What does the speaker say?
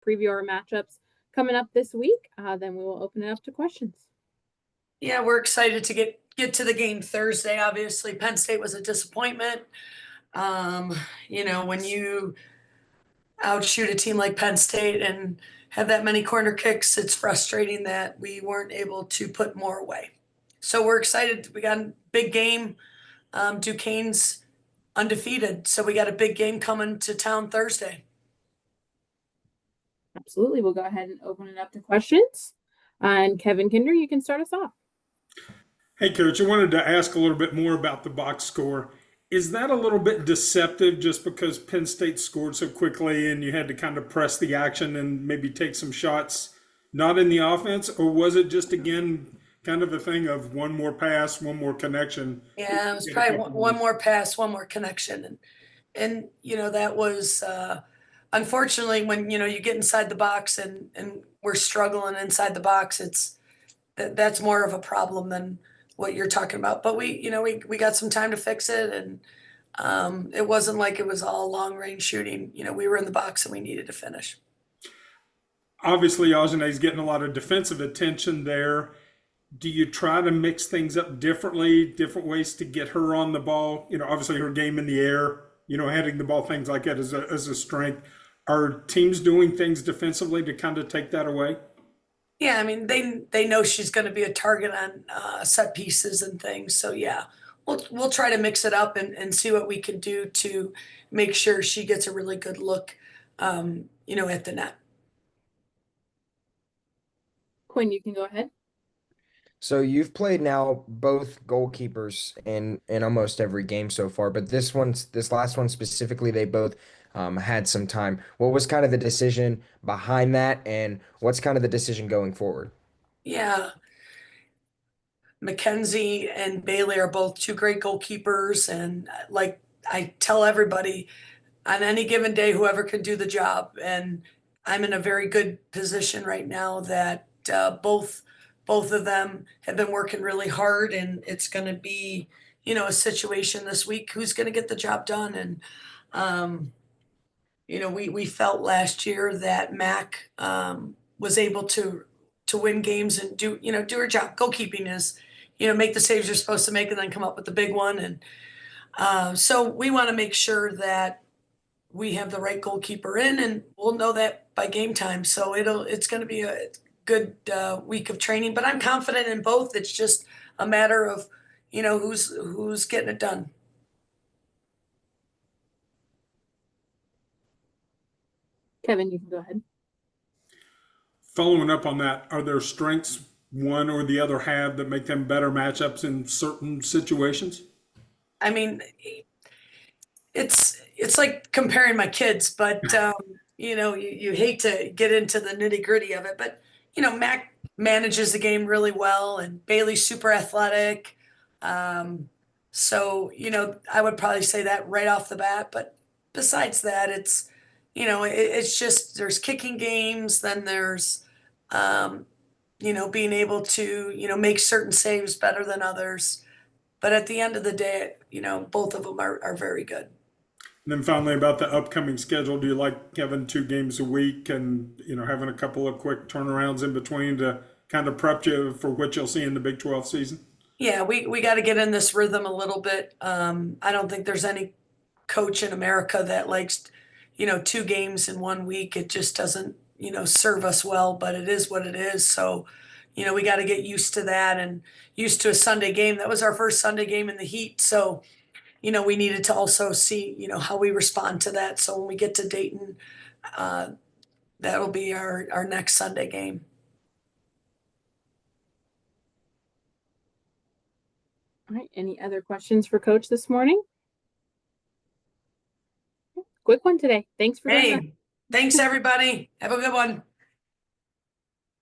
preview our matchups coming up this week. Then we will open it up to questions. Yeah, we're excited to get to the game Thursday. Obviously, Penn State was a disappointment. When you outshoot a team like Penn State and have that many corner kicks, it's frustrating that we weren't able to put more away. So we're excited. We got a big game. Duquesne's undefeated, so we got a big game coming to town Thursday. Absolutely. We'll go ahead and open it up to questions. And Kevin Kinder, you can start us off. Hey, Coach, I wanted to ask a little bit more about the box score. Is that a little bit deceptive just because Penn State scored so quickly and you had to kind of press the action and maybe take some shots not in the offense? Or was it just, again, kind of a thing of one more pass, one more connection? Yeah, it was probably one more pass, one more connection. And that was unfortunately when, you get inside the box and we're struggling inside the box, that's more of a problem than what you're talking about. But we got some time to fix it, and it wasn't like it was all long range shooting. We were in the box and we needed to finish. Obviously, Ajane's getting a lot of defensive attention there. Do you try to mix things up differently, different ways to get her on the ball? Obviously her game in the air, heading the ball, things like that as a strength. Are teams doing things defensively to kind of take that away? Yeah, I mean, they know she's going to be a target on set pieces and things. So yeah, we'll try to mix it up and see what we can do to make sure she gets a really good look, at the net. Quinn, you can go ahead. So you've played now both goalkeepers in almost every game so far, but this last one specifically, they both had some time. What was kind of the decision behind that, and what's kind of the decision going forward? Yeah, Mackenzie and Bailey are both two great goalkeepers, and like I tell everybody, on any given day, whoever can do the job. And I'm in a very good position right now that both of them have been working really hard, and it's going to be, a situation this week who's going to get the job done. And we felt last year that Mac was able to win games and do her job. Goalkeeping is, make the saves you're supposed to make and then come up with the big one. And so we want to make sure that we have the right goalkeeper in, and we'll know that by game time. So it's going to be a good week of training, but I'm confident in both. It's just a matter of, who's getting it done. Kevin, you can go ahead. Following up on that, are there strengths one or the other have that make them better matchups in certain situations? I mean, it's like comparing my kids, but you hate to get into the nitty gritty of it, but Mac manages the game really well, and Bailey's super athletic. So I would probably say that right off the bat. But besides that, it's it's just there's kicking games, then there's being able to make certain saves better than others. But at the end of the day, both of them are very good. And then finally, about the upcoming schedule, do you like having 2 games a week and having a couple of quick turnarounds in between to kind of prep you for what you'll see in the Big 12 season? Yeah, we got to get in this rhythm a little bit. I don't think there's any coach in America that likes 2 games in 1 week. It just doesn't serve us well, but it is what it is. So we got to get used to that and used to a Sunday game. That was our first Sunday game in the heat, so we needed to also see, how we respond to that. So when we get to Dayton, that'll be our next Sunday game. All right. Any other questions for Coach this morning? Quick one today. Thanks for Hey, thanks everybody. Have a good one.